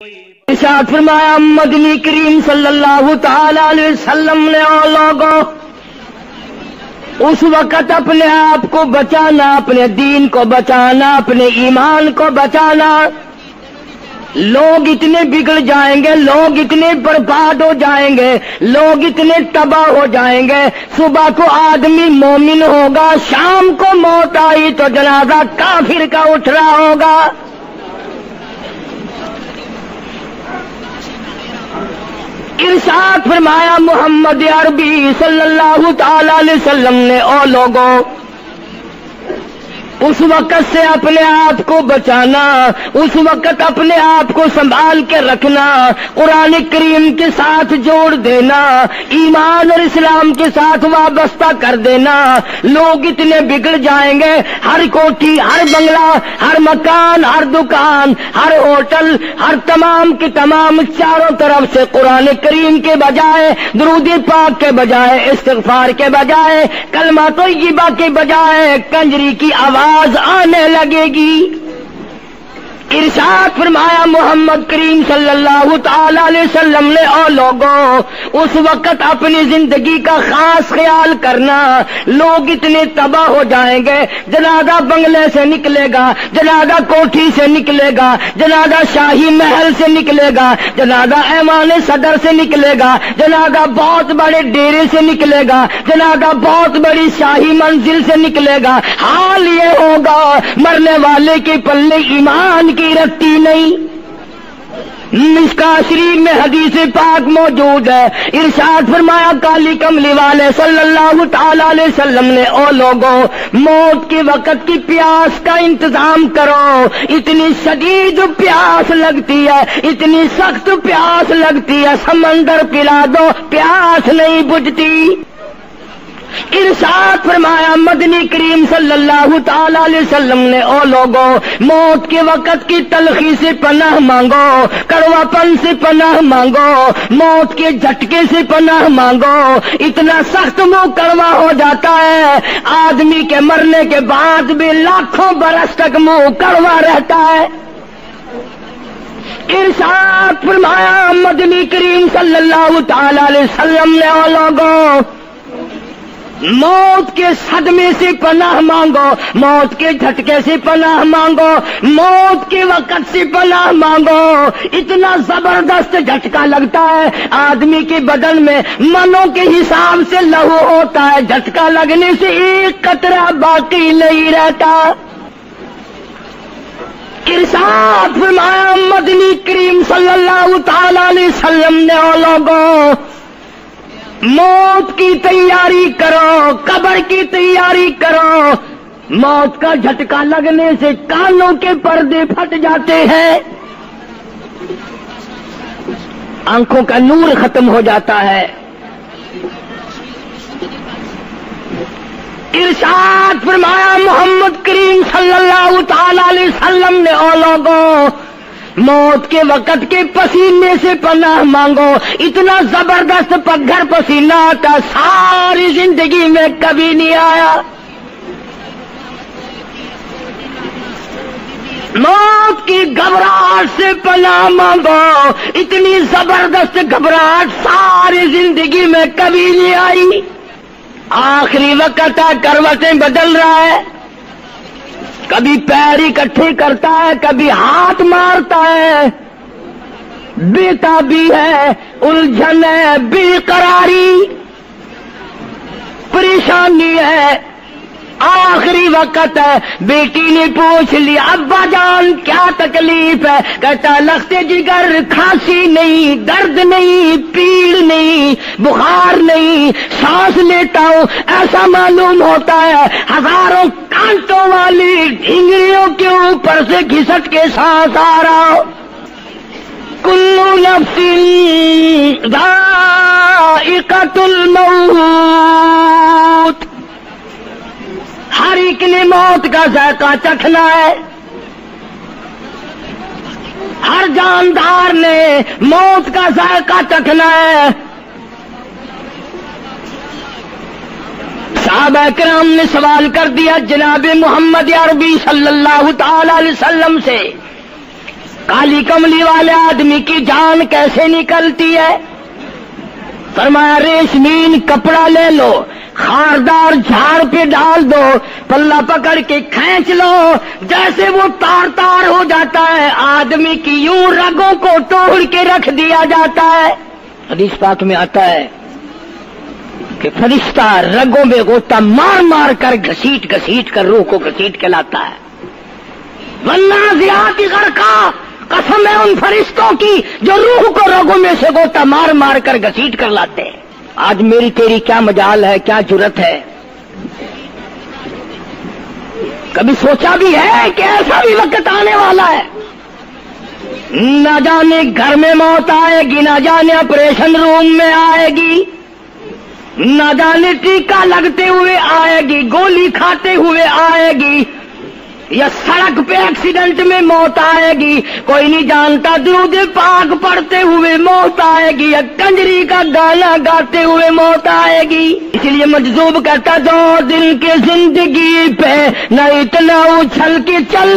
ارشاد فرمایا مدنی کریم صلی اللہ تعالی علیہ وسلم نے اور لوگوں اس وقت اپنے آپ کو بچانا، اپنے دین کو بچانا، اپنے ایمان کو بچانا. لوگ اتنے بگڑ جائیں گے، لوگ اتنے برباد ہو جائیں گے، لوگ اتنے تباہ ہو جائیں گے. صبح کو آدمی مومن ہوگا، شام کو موت آئی تو جنازہ کافر کا اٹھ رہا ہوگا. ارشاد فرمایا محمد عربی صلی اللہ تعالی علیہ وسلم نے او لوگوں اس وقت سے اپنے آپ کو بچانا، اس وقت اپنے آپ کو سنبھال کے رکھنا، قرآن کریم کے ساتھ جوڑ دینا، ایمان اور اسلام کے ساتھ وابستہ کر دینا. لوگ اتنے بگڑ جائیں گے، ہر کوٹھی، ہر بنگلہ، ہر مکان، ہر دکان، ہر ہوٹل، ہر تمام کے تمام چاروں طرف سے قرآن کریم کے بجائے، درود پاک کے بجائے، استغفار کے بجائے، کلمہ طیبہ کے بجائے کنجری کی آواز آنے لگے گی. ارشاد فرمایا محمد کریم صلی اللہ تعالی علیہ وسلم نے او لوگوں اس وقت اپنی زندگی کا خاص خیال کرنا. لوگ اتنے تباہ ہو جائیں گے، جنازہ بنگلے سے نکلے گا، جنازہ کوٹھی سے نکلے گا، جنازہ شاہی محل سے نکلے گا، جنازہ ایوان صدر سے نکلے گا، جنازہ بہت بڑے ڈیرے سے نکلے گا، جنازہ بہت بڑی شاہی منزل سے نکلے گا. حال یہ ہوگا مرنے والے کے پلے ایمان کی رکھتی نہیں. مشکوٰۃ شریف میں حدیث پاک موجود ہے. ارشاد فرمایا کالی کملی والے صلی اللہ تعالی علیہ وسلم نے او لوگوں موت کے وقت کی پیاس کا انتظام کرو. اتنی شدید پیاس لگتی ہے، اتنی سخت پیاس لگتی ہے، سمندر پلا دو پیاس نہیں بجھتی. ارشاد فرمایا مدنی کریم صلی اللہ تعالی علیہ وسلم نے او لوگوں موت کے وقت کی تلخی سے پناہ مانگو، کڑوا پن سے پناہ مانگو، موت کے جھٹکے سے پناہ مانگو. اتنا سخت منہ کڑوا ہو جاتا ہے، آدمی کے مرنے کے بعد بھی لاکھوں برس تک منہ کڑوا رہتا ہے. ارشاد فرمایا مدنی کریم صلی اللہ تعالی علیہ وسلم نے او لوگوں موت کے صدمے سے پناہ مانگو، موت کے جھٹکے سے پناہ مانگو، موت کے وقت سے پناہ مانگو. اتنا زبردست جھٹکا لگتا ہے، آدمی کے بدن میں منوں کے حساب سے لہو ہوتا ہے، جھٹکا لگنے سے ایک قطرہ باقی نہیں رہتا. ارشاد فرمایا مدنی کریم صلی اللہ تعالی علیہ وسلم نے او لوگوں موت کی تیاری کرو، قبر کی تیاری کرو. موت کا جھٹکا لگنے سے کانوں کے پردے پھٹ جاتے ہیں، آنکھوں کا نور ختم ہو جاتا ہے. ارشاد فرمایا محمد کریم صلی اللہ تعالی علیہ وسلم نے او لوگوں موت کے وقت کے پسینے سے پناہ مانگو. اتنا زبردست پگھر پسینہ آتا ساری زندگی میں کبھی نہیں آیا. موت کی گھبراہٹ سے پناہ مانگو. اتنی زبردست گھبراہٹ ساری زندگی میں کبھی نہیں آئی. آخری وقت ہے، کروٹیں بدل رہا ہے، کبھی پیر اکٹھے کرتا ہے، کبھی ہاتھ مارتا ہے، بے تابی ہے، الجھن ہے، بے قراری، پریشانی ہے. آخری وقت ہے. بیٹی نے پوچھ لیا ابا جان کیا تکلیف ہے؟ کہتا لخت جگر، کھانسی نہیں، درد نہیں، پیڑ نہیں، بخار نہیں، سانس لیتا ہوں ایسا معلوم ہوتا ہے ہزاروں کانٹوں والی ڈھنگریوں کے اوپر سے گھسٹ کے سانس آ رہا ہو. کلو نفس ذائقۃ الموت، ہر ایک نے موت کا ذائقہ چکھنا ہے، ہر جاندار نے موت کا ذائقہ چکھنا ہے. صحابہ کرام نے سوال کر دیا جناب محمد عربی صلی اللہ تعالی علیہ وسلم سے کالی کملی والے آدمی کی جان کیسے نکلتی ہے؟ فرمایا ریشمین کپڑا لے لو، خاردار جھاڑ پہ ڈال دو، پلہ پکڑ کے کھینچ لو، جیسے وہ تار تار ہو جاتا ہے آدمی کی یوں رگوں کو توڑ کے رکھ دیا جاتا ہے۔ حدیث پاک میں آتا ہے کہ فرشتہ رگوں میں غوطہ مار مار کر گھسیٹ گھسیٹ کر روح کو گھسیٹ کے لاتا ہے۔ والنازعات غرقا، قسم ہے ان فرشتوں کی جو روح کو رگوں میں سے غوطہ مار مار کر گھسیٹ کر لاتے ہیں۔ آج میری تیری کیا مجال ہے، کیا جرت ہے؟ کبھی سوچا بھی ہے کہ ایسا بھی وقت آنے والا ہے، نہ جانے گھر میں موت آئے گی، نہ جانے آپریشن روم میں آئے گی، نہ جانے ٹیکا لگتے ہوئے آئے گی، گولی کھاتے ہوئے آئے گی، یا سڑک پہ ایکسیڈنٹ میں موت آئے گی، کوئی نہیں جانتا، درود پاک پڑھتے ہوئے موت آئے گی، یا کنجری کا گانا گاتے ہوئے موت آئے گی۔ اس لیے مجذوب کرتا 2 دن کی زندگی پہ نہ اتنا اچھل کے چل،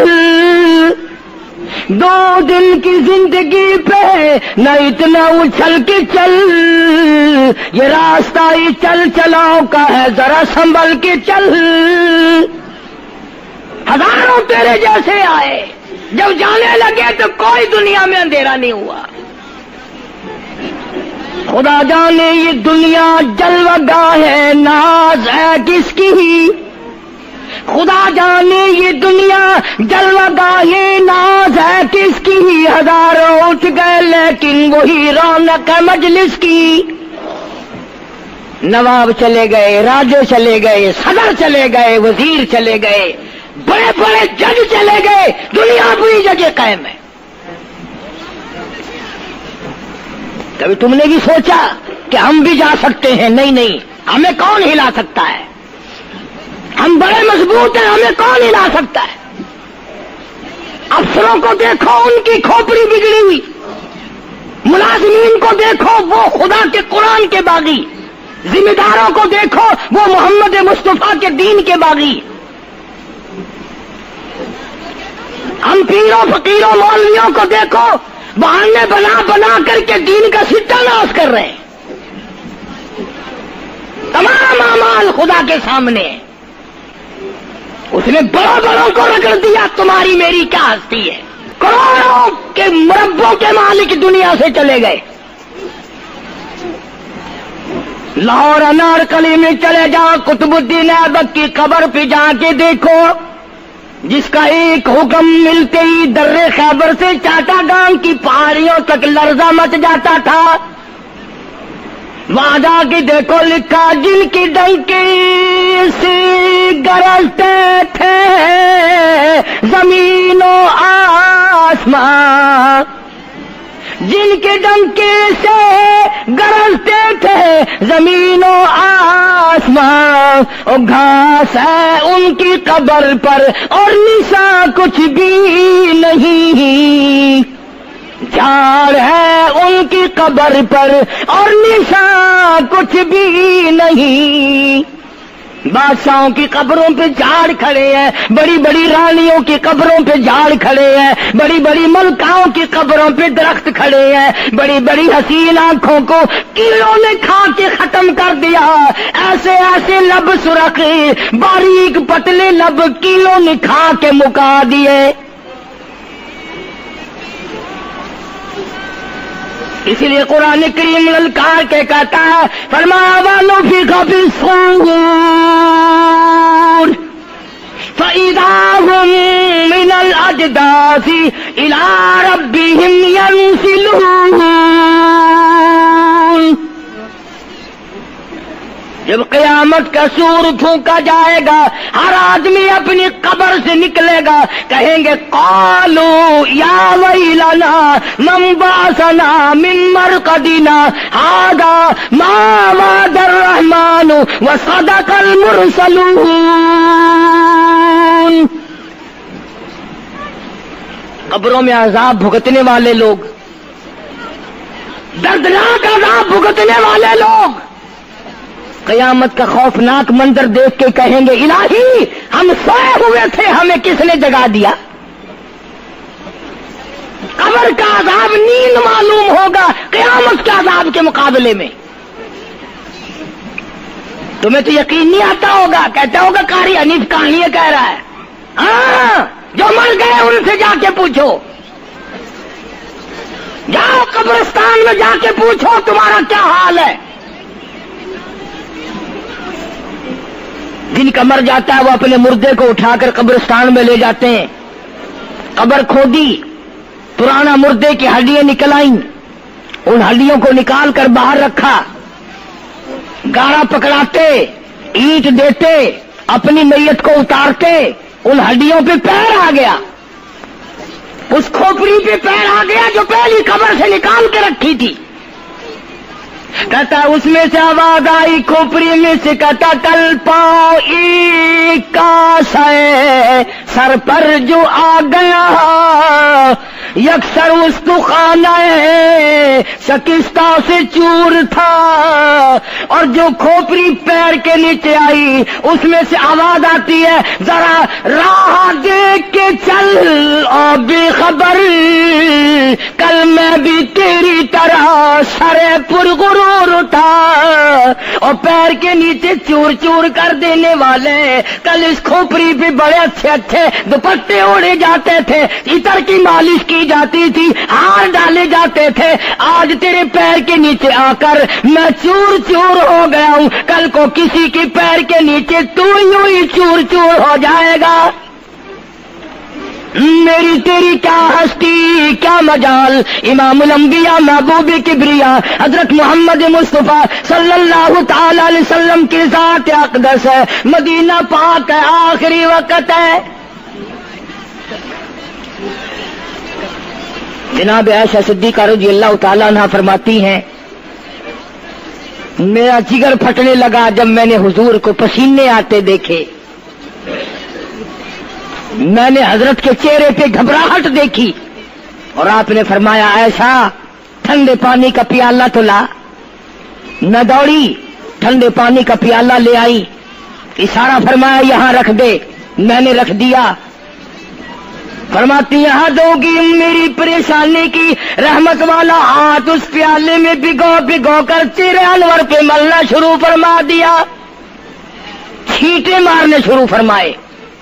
2 دن کی زندگی پہ نہ اتنا اچھل کے چل، یہ راستہ ہی چل چلاؤ کا ہے، ذرا سنبھل کے چل۔ ہزاروں تیرے جیسے آئے، جب جانے لگے تو کوئی دنیا میں اندھیرا نہیں ہوا۔ خدا جانے یہ دنیا جلوہ گاہ ہے، ناز ہے کس کی؟ خدا جانے یہ دنیا جلوہ گاہ ہے، ناز ہے کس کی؟ ہزاروں اٹھ گئے لیکن وہی رونق ہے مجلس کی۔ نواب چلے گئے، راجے چلے گئے، صدر چلے گئے، وزیر چلے گئے، بڑے بڑے جج چلے گئے، دنیا اپنی جگہ قائم ہے۔ کبھی تم نے بھی سوچا کہ ہم بھی جا سکتے ہیں؟ نہیں نہیں، ہمیں کون ہلا سکتا ہے؟ ہم بڑے مضبوط ہیں، ہمیں کون ہلا سکتا ہے؟ افسروں کو دیکھو، ان کی کھوپڑی بگڑی ہوئی، ملازمین کو دیکھو وہ خدا کے قرآن کے باغی، ذمہ داروں کو دیکھو وہ محمد مصطفیٰ کے دین کے باغی۔ ہم پیروں فقیروں مولویوں کو دیکھو، بہانے بنا بنا کر کے دین کا ستیہ ناش کر رہے ہیں۔ تمام اعمال خدا کے سامنے، اس نے بڑوں بڑوں کو رگڑ دیا، تمہاری میری کیا ہستی ہے؟ کروڑوں کے مربوں کے مالک دنیا سے چلے گئے۔ لاہور انارکلی میں چلے جاؤ، قطب الدین ایبک کی قبر پہ جا کے دیکھو، جس کا ایک حکم ملتے ہی در خیبر سے چاٹا گام کی پہاڑیوں تک لرزہ مچ جاتا تھا۔ وہاں جا کے دیکھو لکھا، جن کی ڈنکی سے گرجتے تھے زمین و آسمان، جن کے ڈنکی سے گرجتے تھے زمین و آسمان، اور گھاس ہے ان کی قبر پر اور نشان کچھ بھی نہیں، جھاڑ ہے ان کی قبر پر اور نشان کچھ بھی نہیں۔ بادشاہوں کی قبروں پہ جھاڑ کھڑے ہیں، بڑی بڑی رانیوں کی قبروں پہ جھاڑ کھڑے ہیں، بڑی بڑی ملکاؤں کی قبروں پہ درخت کھڑے ہیں، بڑی بڑی حسین آنکھوں کو کیڑوں نے کھا کے ختم کر دیا، ایسے ایسے لب سرخ باریک پتلے لب کیڑوں نے کھا کے مکا دیے۔ اسی لیے قرآن کریم للکار کے کہتا ہے، فرمایا وَنُفِخَ فِي الصُّورِ فَإِذَا هُم مِّنَ الْأَجْدَاثِ إِلَىٰ رَبِّهِمْ يَنسِلُونَ۔ جب قیامت کا سور پھونکا جائے گا، ہر آدمی اپنی قبر سے نکلے گا، کہیں گے قالوا یا ویلنا من بعثنا من مرقدنا هذا ما وعد الرحمن وصدق المرسلون۔ قبروں میں عذاب بھگتنے والے لوگ، دردناک عذاب بھگتنے والے لوگ قیامت کا خوفناک منظر دیکھ کے کہیں گے الہی ہم سوئے ہوئے تھے، ہمیں کس نے جگا دیا؟ قبر کا عذاب نیند معلوم ہوگا قیامت کے عذاب کے مقابلے میں. تمہیں تو یقین نہیں آتا ہوگا، کہتا ہوگا قاری حنیف کہانیاں کہہ رہا ہے. ہاں، جو مر گئے ان سے جا کے پوچھو، جاؤ قبرستان میں جا کے پوچھو تمہارا کیا حال ہے. جن کا مر جاتا ہے وہ اپنے مردے کو اٹھا کر قبرستان میں لے جاتے ہیں. قبر کھودی، پرانا مردے کی ہڈیاں نکل آئیں، ان ہڈیوں کو نکال کر باہر رکھا، گاڑا پکڑاتے، اینٹ دیتے، اپنی میت کو اتارتے، ان ہڈیوں پہ پیر آ گیا، اس کھوپڑی پہ پیر آ گیا جو پہلی قبر سے نکال کے رکھی تھی. کہتا اس میں سے آواز آئی کھوپڑی میں سے، کہتا کل پاؤ کاش ہے سر پر جو آ گیا، یکسر استخانہ شکستہ سے چور تھا. اور جو کھوپڑی پیر کے نیچے آئی اس میں سے آواز آتی ہے ذرا راہ دیکھ کے چل اور بے خبر، کل میں بھی تیری طرح سرے پرغرور تھا. اور پیر کے نیچے چور چور کر دینے والے، کل اس کھوپڑی پہ بڑے اچھے اچھے دوپٹے اوڑے جاتے تھے، عطر کی مالش کی جاتی تھی، ہار ڈالے جاتے تھے، آج تیرے پیر کے نیچے آ کر میں چور چور ہو گیا ہوں، کل کو کسی کی پیر کے نیچے تو یوں ہی چور چور ہو جائے گا. میری تیری کیا ہستی کیا مجال. امام الانبیاء محبوب کبریا حضرت محمد مصطفیٰ صلی اللہ تعالی علیہ وسلم کی ذات اقدس ہے، مدینہ پاک ہے، آخری وقت ہے. جناب عائشہ صدیقہ رضی اللہ تعالیٰ عنہ فرماتی ہیں میرا جگر پھٹنے لگا جب میں نے حضور کو پسینے آتے دیکھے. میں نے حضرت کے چہرے پہ گھبراہٹ دیکھی اور آپ نے فرمایا عائشہ ٹھنڈے پانی کا پیالہ تو لا. نہ دوڑی، ٹھنڈے پانی کا پیالہ لے آئی، اشارہ فرمایا یہاں رکھ دے. میں نے رکھ دیا. فرماتی یہاں دو گی میری پریشانی کی رحمت والا ہاتھ اس پیالے میں بھگو بھگو کر چہرے انور پہ ملنا شروع فرما دیا، چھینٹے مارنے شروع فرمائے.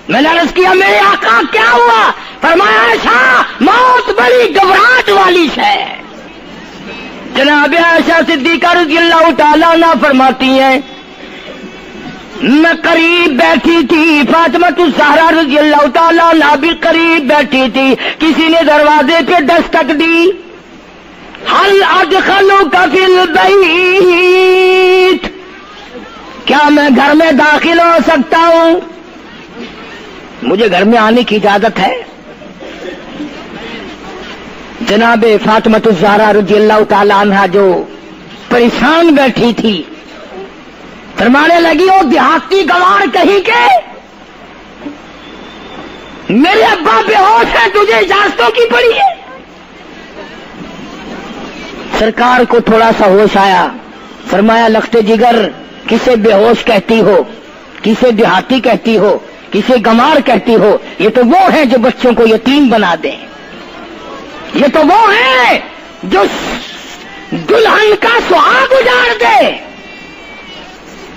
میں نے عرض کیا میرے آقا کیا ہوا؟ فرمایا عائشہ موت بڑی گھبراہٹ والی ہے. جناب عائشہ صدیقہ رضی اللہ تعالیٰ عنہ فرماتی ہیں میں قریب بیٹھی تھی، فاطمہ الزہرا رضی اللہ تعالیٰ عنہ بھی قریب بیٹھی تھی. کسی نے دروازے پہ دستک دی، حل ادخلوک فی البیت، کیا میں گھر میں داخل ہو سکتا ہوں؟ مجھے گھر میں آنے کی اجازت ہے؟ جناب فاطمہ الزہرا رضی اللہ تعالی عنہا جو پریشان بیٹھی تھی فرمانے لگی وہ دیہاتی گوار کہیں کے میرے ابا بے ہوش ہے، تجھے اجازتوں کی پڑی ہے. سرکار کو تھوڑا سا ہوش آیا، فرمایا لخت جگر کسے بے ہوش کہتی ہو، کسے دیہاتی کہتی ہو، کسے گمار کہتی ہو؟ یہ تو وہ ہیں جو بچوں کو یتیم بنا دیں، یہ تو وہ ہیں جو دلہن کا سہاگ اجاڑ دے،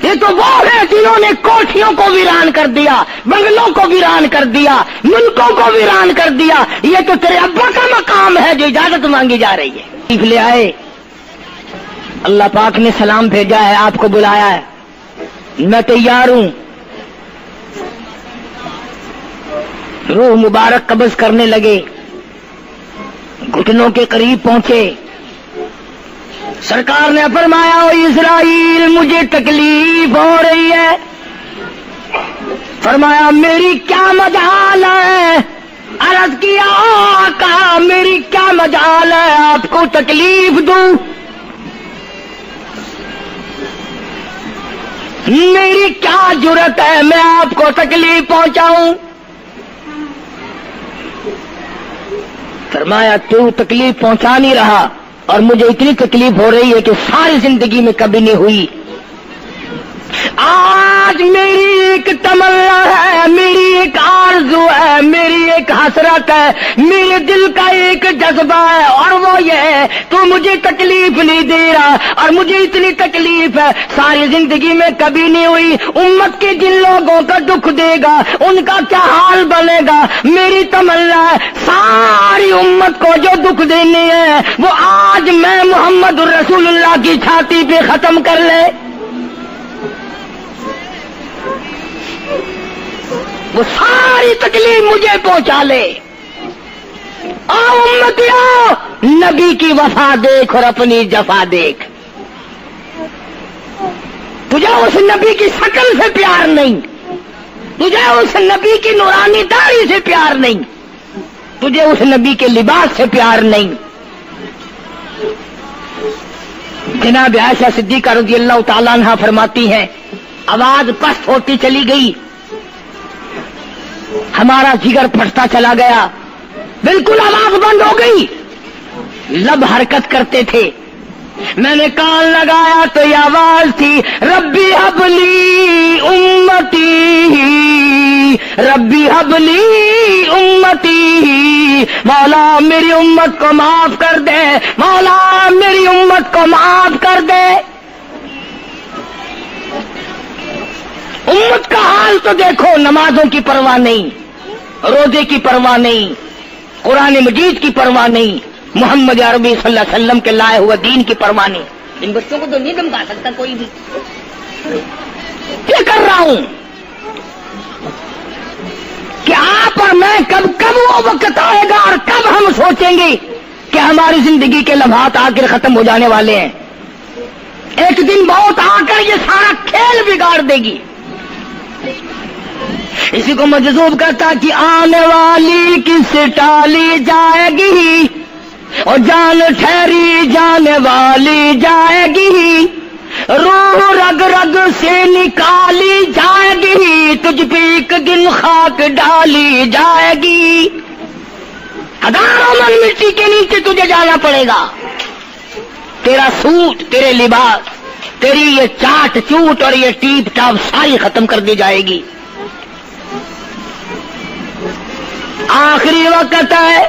یہ تو وہ ہیں جنہوں نے کوٹھیوں کو ویران کر دیا، بنگلوں کو ویران کر دیا، ملکوں کو ویران کر دیا. یہ تو تیرے ابا کا مقام ہے جو اجازت مانگی جا رہی ہے. لے آئے، اللہ پاک نے سلام بھیجا ہے، آپ کو بلایا ہے، میں تیار ہوں. روح مبارک قبض کرنے لگے، گھٹنوں کے قریب پہنچے. سرکار نے فرمایا او اسرائیل مجھے تکلیف ہو رہی ہے. فرمایا میری کیا مجال ہے؟ عرض کیا آقا میری کیا مجال ہے آپ کو تکلیف دوں؟ میری کیا جرت ہے میں آپ کو تکلیف پہنچاؤں؟ فرمایا تو تکلیف پہنچا نہیں رہا اور مجھے اتنی تکلیف ہو رہی ہے کہ ساری زندگی میں کبھی نہیں ہوئی. آج میری ایک تمنا ہے، میری ایک آرزو ہے، میری ایک حسرت ہے، میرے دل کا ایک جذبہ ہے، اور وہ یہ ہے تو مجھے تکلیف نہیں دے رہا، اور مجھے اتنی تکلیف ہے ساری زندگی میں کبھی نہیں ہوئی۔ امت کے جن لوگوں کا دکھ دے گا ان کا کیا حال بنے گا؟ میری تمنا ہے ساری امت کو جو دکھ دینے ہیں وہ آج میں محمد رسول اللہ کی چھاتی پہ ختم کر لے، وہ ساری تکلیف مجھے پہنچا لے۔ آؤ امتیوں، نبی کی وفا دیکھ اور اپنی جفا دیکھ۔ تجھے اس نبی کی شکل سے پیار نہیں، تجھے اس نبی کی نورانی داڑھی سے پیار نہیں، تجھے اس نبی کے لباس سے پیار نہیں۔ جناب عائشہ صدیقہ رضی اللہ تعالیٰ عنہا فرماتی ہیں آواز پست ہوتی چلی گئی، ہمارا جگر پھٹتا چلا گیا، بالکل آواز بند ہو گئی، لب حرکت کرتے تھے۔ میں نے کان لگایا تو یہ آواز تھی ربی حبلی امتی، ربی حبلی امتی، مولا میری امت کو معاف کر دے، مولا میری امت کو معاف کر دے۔ امت کا حال تو دیکھو، نمازوں کی پرواہ نہیں، روزے کی پرواہ نہیں، قرآن مجید کی پرواہ نہیں، محمد عربی صلی اللہ علیہ وسلم کے لائے ہوئے دین کی پرواہ نہیں۔ ان بچوں کو تو نہیں دمکا سکتا کوئی بھی۔ کیا کر رہا ہوں کہ آپ اور میں کب وہ وقت آئے گا اور کب ہم سوچیں گے کہ ہماری زندگی کے لمحات آخر ختم ہو جانے والے ہیں۔ ایک دن بہت آ کر یہ سارا کھیل بگاڑ دے گی۔ اسی کو مجذوب کرتا کہ آنے والی کس ٹالی جائے گی، اور جان ٹھہری جانے والی جائے گی، روح رگ رگ سے نکالی جائے گی، تجھ پہ ایک دن خاک ڈالی جائے گی، ہزاروں من مٹی کے نیچے تجھے جانا پڑے گا۔ تیرا سوٹ، تیرے لباس، تیری یہ چاٹ چوٹ اور یہ ٹیپ ٹاپ ساری ختم کر دی جائے گی۔ آخری وقت ہے،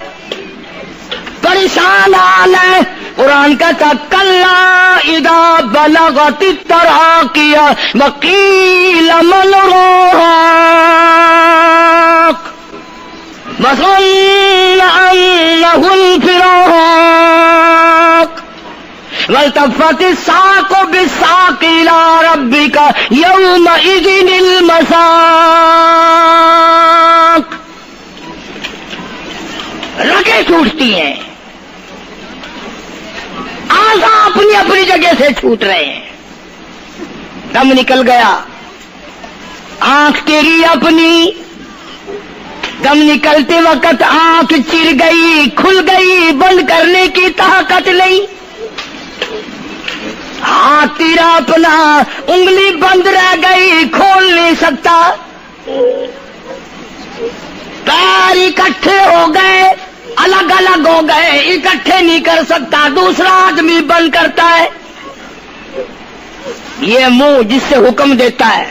پریشان حال ہے۔ قرآن کا کلا اذا بلغت التراقی وقیل من راق وظن انه الفراق والتفت الساق بالساق الى ربك يومئذ المساق۔ رگیں چھوٹتی ہیں، اعضاء اپنی اپنی جگہ سے چھوٹ رہے ہیں، دم نکل گیا، آنکھ تیری اپنی، دم نکلتے وقت آنکھ چر گئی، کھل گئی، بند کرنے کی طاقت نہیں، ہاتھ تیرا اپنا انگلی بند رہ گئی، کھول نہیں سکتا، پیر اکٹھے ہو گئے، الگ الگ ہو گئے، اکٹھے نہیں کر سکتا، دوسرا آدمی بند کرتا ہے۔ یہ منہ جس سے حکم دیتا ہے،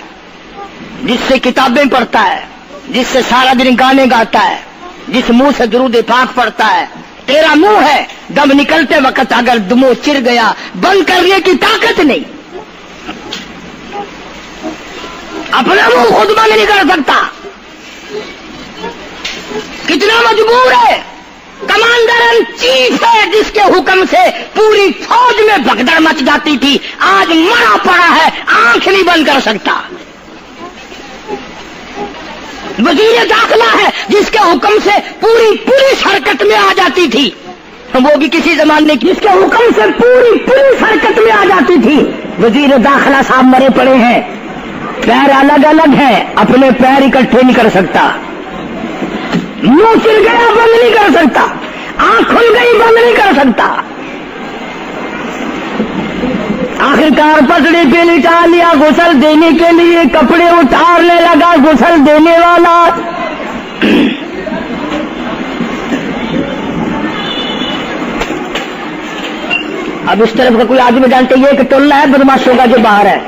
جس سے کتابیں پڑھتا ہے، جس سے سارا دن گانے گاتا ہے، جس منہ سے درود پاک پڑھتا ہے، تیرا منہ ہے، دم نکلتے وقت اگر منہ چر گیا، بند کرنے کی طاقت نہیں، اپنا منہ خود بند نہیں کر سکتا، کتنا مجبور ہے۔ کمانڈر ان چیف ہے جس کے حکم سے پوری فوج میں بھگدڑ مچ جاتی تھی، آج مرا پڑا ہے، آنکھ نہیں بند کر سکتا۔ وزیر داخلہ ہے جس کے حکم سے پوری حرکت میں آ جاتی تھی، وہ بھی کسی زمانے کی، جس کے حکم سے پوری حرکت میں آ جاتی تھی، وزیر داخلہ صاحب مرے پڑے ہیں، پیر الگ الگ ہیں، اپنے پیر اکٹھے نہیں کر سکتا، منہ چل گیا بند نہیں کر سکتا، آنکھ کھل گئی بند نہیں کر سکتا، آخرکار پسڑی پہ لٹا لیا، غسل دینے کے لیے کپڑے اتارنے لگا غسل دینے والا، اب اس طرف کا کوئی آدمی جانتے یہ کہ ٹولہ ہے بدماشوں کا جو باہر ہے،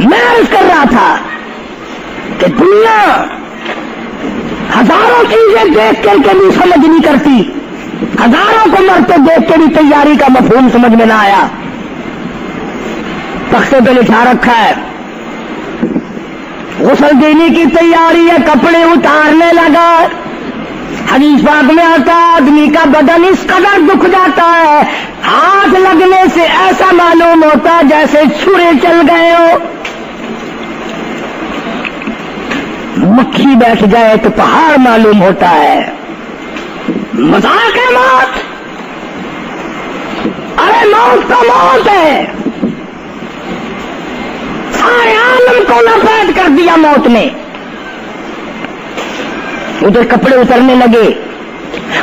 میں عرض کر رہا تھا کہ دنیا ہزاروں چیزیں دیکھ کر کے بھی سمجھ نہیں کرتی، ہزاروں کو مرتے دیکھ کے بھی تیاری کا مفہوم سمجھ میں نہ آیا. تختے پہ لکھا رکھا ہے غسل دینے کی تیاری ہے، کپڑے اتارنے لگا. حدیث پاک میں آتا ہے آدمی کا بدن اس قدر دکھ جاتا ہے، ہاتھ لگنے سے ایسا معلوم ہوتا ہے جیسے چھرے چل گئے ہو. مکھی بیٹھ جائے تو پہاڑ معلوم ہوتا ہے. مذاق ہے موت؟ ارے موت تو موت ہے. سارے عالم کو لپیٹ کر دیا موت نے. ادھر کپڑے اترنے لگے،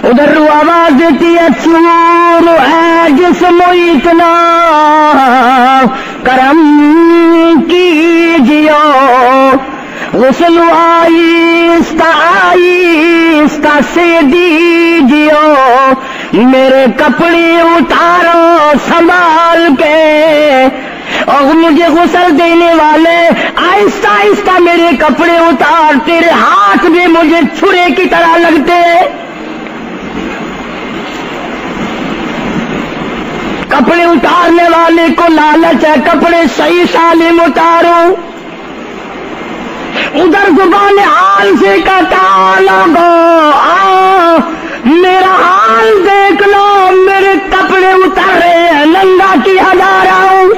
ادھر رو آواز دیتی ہے چور ہے جسم اتنا کرم کیجیو، غسل آہستہ آہستہ سے دیجیو، میرے کپڑے اتارو سنبھال کے. اور مجھے غسل دینے والے آہستہ آہستہ میرے کپڑے اتار، تیرے ہاتھ بھی مجھے چھرے کی طرح لگتے. کپڑے اتارنے والے کو لالچ ہے کپڑے صحیح سالم اتارو. ادھر زبان حال سے کہتا لوگو میرا حال دیکھ لو، میرے کپڑے اتارے ہیں، ننگا کیا جا رہا ہوں.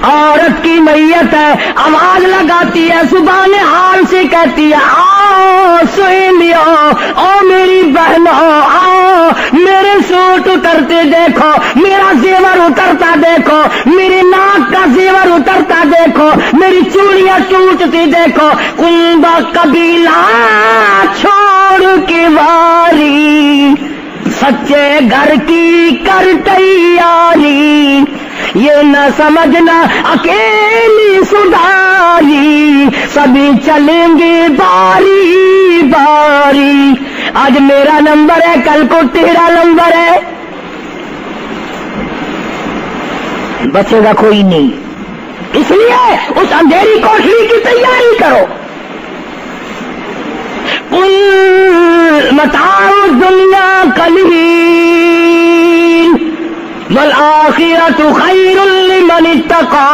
عورت کی میت ہے، آواز لگاتی ہے، زبان حال سے کہتی ہے آؤ سہیلیو، او میری بہنوں آؤ، میرے سوٹ اترتے دیکھو، میرا زیور اترتا دیکھو، میری ناک کا زیور اترتا دیکھو، میری چوڑیاں ٹوٹتی دیکھو. کنبا قبیلہ چھوڑ کے واری، سچے گھر کی کر تیاری، یہ نہ سمجھنا اکیلی سدھاری، سبھی چلیں گے باری باری. آج میرا نمبر ہے، کل کو تیرا نمبر ہے، بچے گا کوئی نہیں. اس لیے اس اندھیری کوٹری کی تیاری کرو. متاع الدنیا قلیل والآخرۃ خیر لمن اتقى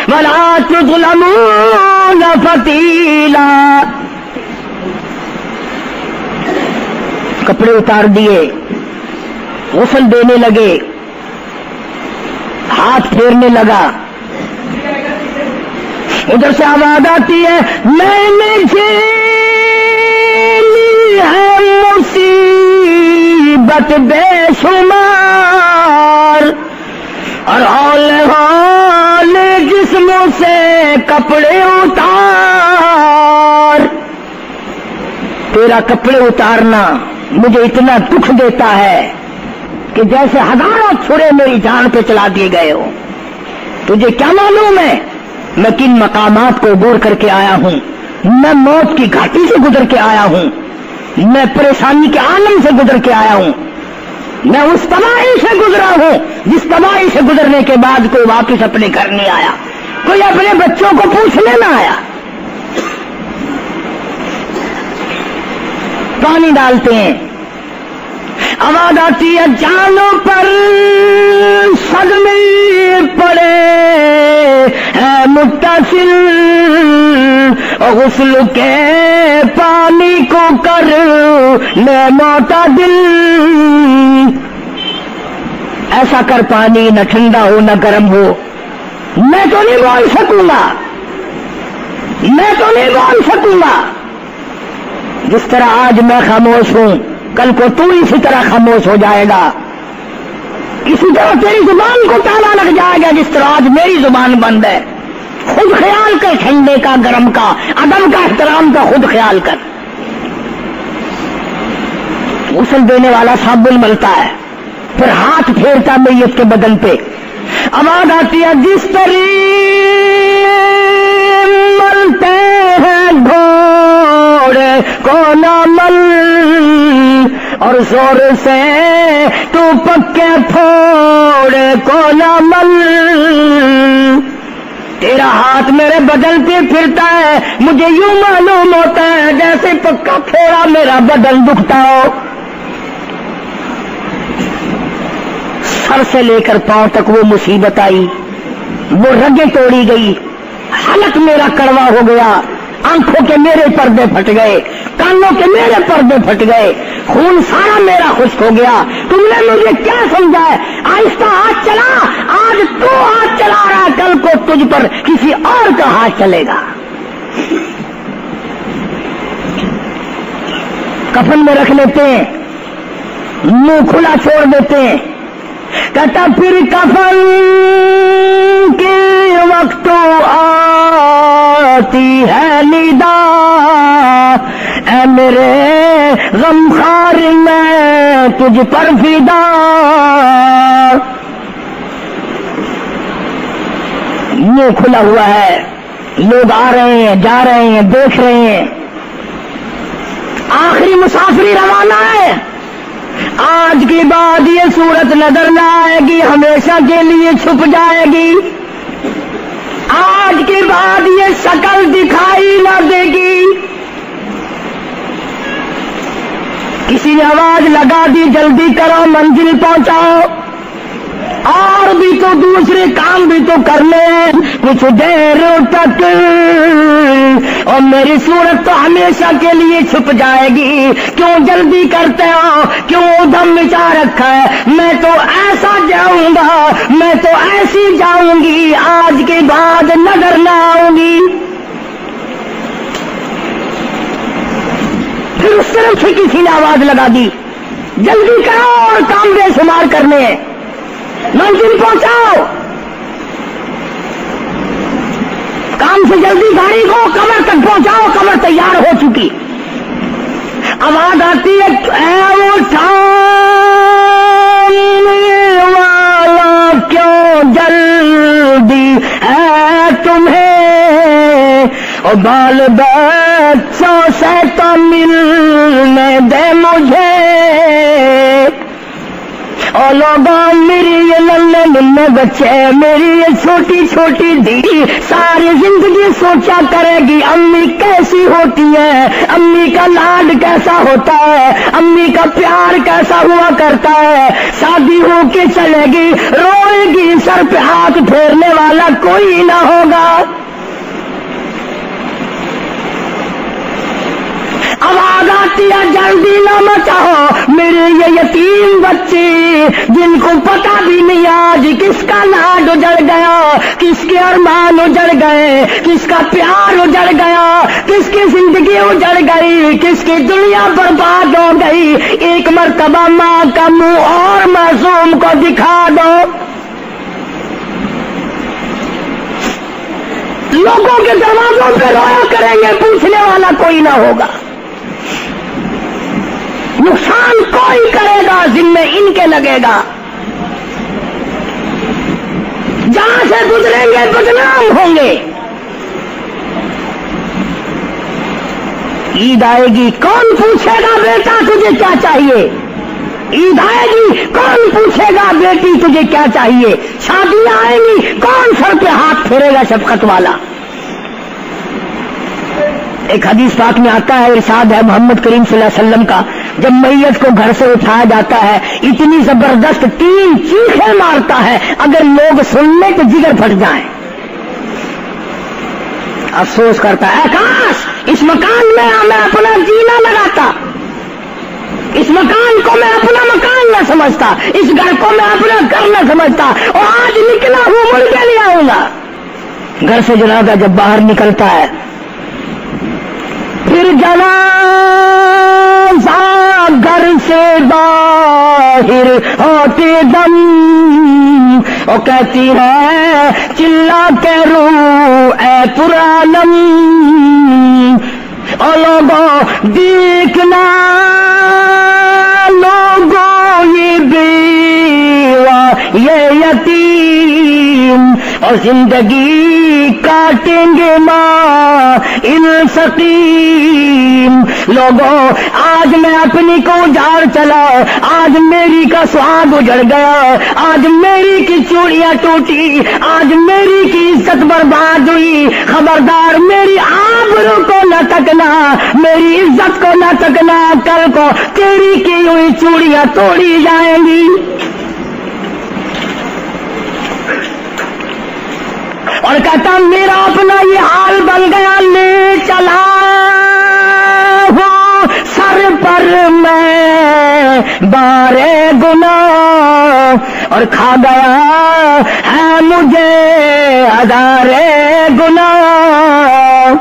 ولا تظلمون فتیلا. کپڑے اتار دیے، غسل دینے لگے، ہاتھ پھیرنے لگا. ادھر سے آواز آتی ہے میں نے جھیلی ہے مصیبت بے شمار، اور ہول جسموں سے کپڑے اتار. تیرا کپڑے اتارنا مجھے اتنا دکھ دیتا ہے کہ جیسے ہزاروں چھرے میری جان پہ چلا دیے گئے ہو. تجھے کیا معلوم ہے میں کن مقامات کو عبور کر کے آیا ہوں، میں موت کی گھاٹی سے گزر کے آیا ہوں، میں پریشانی کے عالم سے گزر کے آیا ہوں، میں اس تباہی سے گزرا ہوں جس تباہی سے گزرنے کے بعد کوئی واپس اپنے گھر نہیں آیا، کوئی اپنے بچوں کو پوچھنے نہ آیا. پانی ڈالتے ہیں، آواز آتی ہے جانوں پر صدمے پڑے ہے متصل، غسل کے پانی کو کر لے معتدل. ایسا کر پانی نہ ٹھنڈا ہو نہ گرم ہو. میں تو نہیں بول سکوں گا، میں تو نہیں بول سکوں گا. جس طرح آج میں خاموش ہوں کل کو تو اسی طرح خاموش ہو جائے گا. اسی طرح تیری زبان کو تالا لگ جائے گا جس طرح آج میری زبان بند ہے. خود خیال کر، ٹھنڈے کا، گرم کا، ادب کا، احترام کا خود خیال کر. غسل دینے والا صابن ملتا ہے، پھر ہاتھ پھیرتا میت کے بدن پہ. آواز آتی ہے جس طرح ملتے ہیں گھوڑے کو نہ مل، اور زور سے تو پکے پھوڑے کو نہ مل، تیرا ہاتھ میرے بدن پہ پھرتا ہے، مجھے یوں معلوم ہوتا ہے جیسے پکا پھوڑا میرا بدن دکھتا ہو۔ سر سے لے کر پاؤں تک وہ مصیبت آئی، وہ رگیں توڑی گئی، حلق میرا کڑوا ہو گیا، آنکھوں کے میرے پردے پھٹ گئے، کانوں کے میرے پردے پھٹ گئے، خون سارا میرا خشک ہو گیا۔ تم نے مجھے کیا سمجھا ہے؟ آہستہ ہاتھ چلا، آج تو ہاتھ چلا رہا، کل کو تجھ پر کسی اور کا ہاتھ چلے گا۔ کفن میں رکھ لیتے ہیں، منہ کھلا چھوڑ دیتے ہیں، کہتا پھر کفن کے وقت آتی ہے ندا، اے میرے غمخوار میں تجھ پر فدا۔ منہ کھلا ہوا ہے، لوگ آ رہے ہیں، جا رہے ہیں، دیکھ رہے ہیں، آخری مسافری روانہ ہے۔ آج کے بعد یہ صورت نظر نہ آئے گی، ہمیشہ کے لیے چھپ جائے گی۔ آج کے بعد یہ شکل دکھائی نہ دے گی۔ کسی نے آواز لگا دی، جلدی کرو، منزل پہنچاؤ، اور بھی تو دوسرے کام بھی تو کرنے ہیں، کچھ دیر تک اور میری صورت تو ہمیشہ کے لیے چھپ جائے گی۔ کیوں جلدی کرتے ہو؟ کیوں ادھم مچا رکھا ہے؟ میں تو ایسا جاؤں گا، میں تو ایسی جاؤں گی، آج کے بعد نظر نہ آؤں گی۔ پھر اس طرف سے کسی نے آواز لگا دی، جلدی کرو اور کام بے شمار کرنے ہیں، منزل پہنچاؤ، کام سے جلدی گاڑی کو قبر تک پہنچاؤ، قبر تیار ہو چکی۔ آواز آتی ہے، اے اٹھانے والا کیوں جلدی ہے تمہیں، اور بال بچوں سے تو ملنے دے مجھے، اور لوگوں میری یہ ننھے ننھے بچے، میری یہ چھوٹی چھوٹی دھی ساری زندگی سوچا کرے گی امی کیسی ہوتی ہے، امی کا لاڈ کیسا ہوتا ہے، امی کا پیار کیسا ہوا کرتا ہے۔ شادی ہو کے چلے گی، روئے گی، سر پہ ہاتھ پھیرنے والا کوئی نہ ہوگا۔ آواز آتی ہے، جلدی نہ مچاؤ، میرے یہ یتیم بچے جن کو پتا بھی نہیں آج کس کا لاڈ اجڑ گیا، کس کے ارمان اجڑ گئے، کس کا پیار اجڑ گیا، کس کی زندگی اجڑ گئی، کس کی دنیا برباد ہو گئی۔ ایک مرتبہ ماں کا منہ اور معصوم کو دکھا دو۔ لوگوں کے دروازوں پہ رویا کریں گے، پوچھنے والا کوئی نہ ہوگا، نقصان کوئی کرے گا، ذمہ ان کے لگے گا، جہاں سے گزریں گے بدنام ہوں گے۔ عید آئے گی، کون پوچھے گا بیٹا تجھے کیا چاہیے؟ عید آئے گی، کون پوچھے گا بیٹی تجھے کیا چاہیے؟ شادیاں آئیں گی، کون سر پہ ہاتھ پھیرے گا شفقت والا؟ ایک حدیث پاک میں آتا ہے، ارشاد ہے محمد کریم صلی اللہ علیہ وسلم کا، جب میت کو گھر سے اٹھایا جاتا ہے اتنی زبردست 3 چیخیں مارتا ہے، اگر لوگ سن لیں تو جگر پھٹ جائیں۔ افسوس کرتا ہے، کاش اس مکان میں میں اپنا جینا لگاتا، اس مکان کو میں اپنا مکان نہ سمجھتا، اس گھر کو میں اپنا گھر نہ سمجھتا، اور آج نکلا ہوں مڑ کے لے آؤں گا۔ گھر سے جنازہ جب باہر نکلتا ہے، پھر جنازہ گھر سے باہر ہوتے دم، وہ کہتی ہے چلا کے رو اے پرانم، اور لوگوں دیکھنا، لوگوں یہ بیوہ یہ یتیم، اور اور زندگی کاٹیں گے ماں سقیم. لوگوں آج میں اپنی کو جھاڑ چلا, آج میری کا سواد اجڑ گیا, آج میری کی چوڑیاں ٹوٹی, آج میری کی عزت برباد ہوئی. خبردار میری آبرو کو نہ تکنا, میری عزت کو نہ تکنا, کل کو تیری کی ہوئی چوڑیاں توڑی جائیں گی. اور کہتا میرا اپنا یہ حال بن گیا, لے چلا ہوں سر پر میں بارے گناہ, اور کھا گیا ہے مجھے ہزارے گناہ.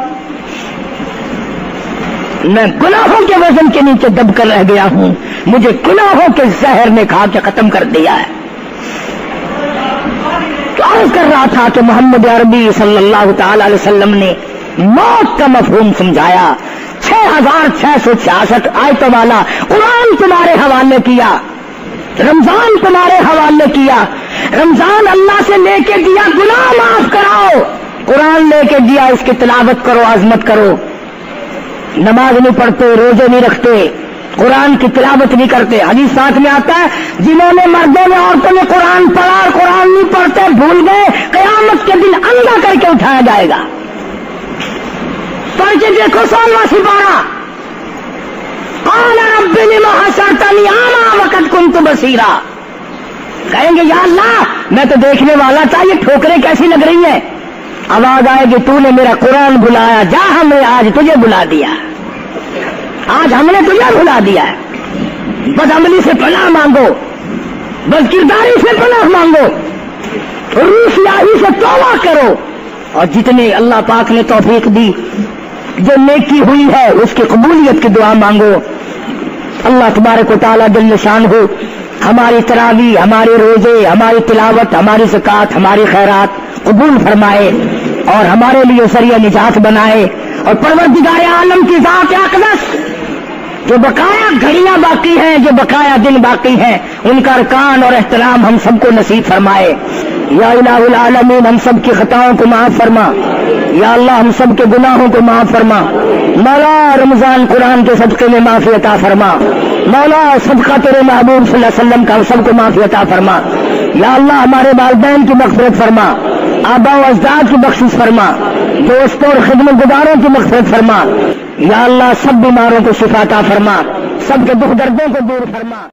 میں گناہوں کے وزن کے نیچے دب کر رہ گیا ہوں, مجھے گناہوں کے زہر نے کھا کے ختم کر دیا ہے. عرض کر رہا تھا کہ محمد عربی صلی اللہ تعالی علیہ وسلم نے موت کا مفہوم سمجھایا. 6666 آیتوں والا قرآن تمہارے حوالے کیا, رمضان تمہارے حوالے کیا. رمضان اللہ سے لے کے دیا گناہ معاف کراؤ, قرآن لے کے دیا اس کی تلاوت کرو, عظمت کرو. نماز نہیں پڑھتے, روزے نہیں رکھتے, قرآن کی تلاوت نہیں کرتے. حدیث ساتھ میں آتا ہے جنہوں نے مردوں نے عورتوں نے قرآن پڑھا اور قرآن نہیں پڑھتے بھول گئے, قیامت کے دن اندھا کر کے اٹھایا جائے گا. پڑھ کے دیکھو 16واں سپارہ, قال رب لم حشرتنی اعمی وقد كنت بصیرا. کہیں گے یا اللہ میں تو دیکھنے والا تھا, یہ ٹھوکریں کیسی لگ رہی ہیں. آواز آئے گی تو نے میرا قرآن بلایا, جا ہم نے آج تجھے بلا دیا, آج ہم نے تجھے بلا دیا ہے. بدعملی سے پناہ مانگو, بدکرداری سے پناہ مانگو, روسیاہی سے توبہ کرو, اور جتنے اللہ پاک نے توفیق دی جو نیکی ہوئی ہے اس کی قبولیت کی دعا مانگو. اللہ تبارک و تعالیٰ جل شانہ ہماری تراویح, ہمارے روزے, ہماری تلاوت, ہماری زکوٰۃ, ہماری خیرات قبول فرمائے اور ہمارے لیے ذریعہ نجات بنائے. اور پروردگار عالم کی ذات اقدس جو بقایا گھڑیاں باقی ہیں, جو بقایا دن باقی ہیں, ان کا ارکان اور احترام ہم سب کو نصیب فرمائے. یا الہ العالمین ہم سب کی خطاؤں کو معاف فرما, یا اللہ ہم سب کے گناہوں کو معاف فرما. مولا رمضان قرآن کے صدقے میں معافی عطا فرما. مولا صدقہ تیرے محبوب صلی اللہ علیہ وسلم کا سب کو معافی عطا فرما. یا اللہ ہمارے والدین کی مغفرت فرما, آبا و اجداد کی بخشش فرما, دوستوں اور خدمت گزاروں کی مغفرت فرما. یا اللہ سب بیماروں کو شفا عطا فرما, سب کے دکھ دردوں کو دور فرما.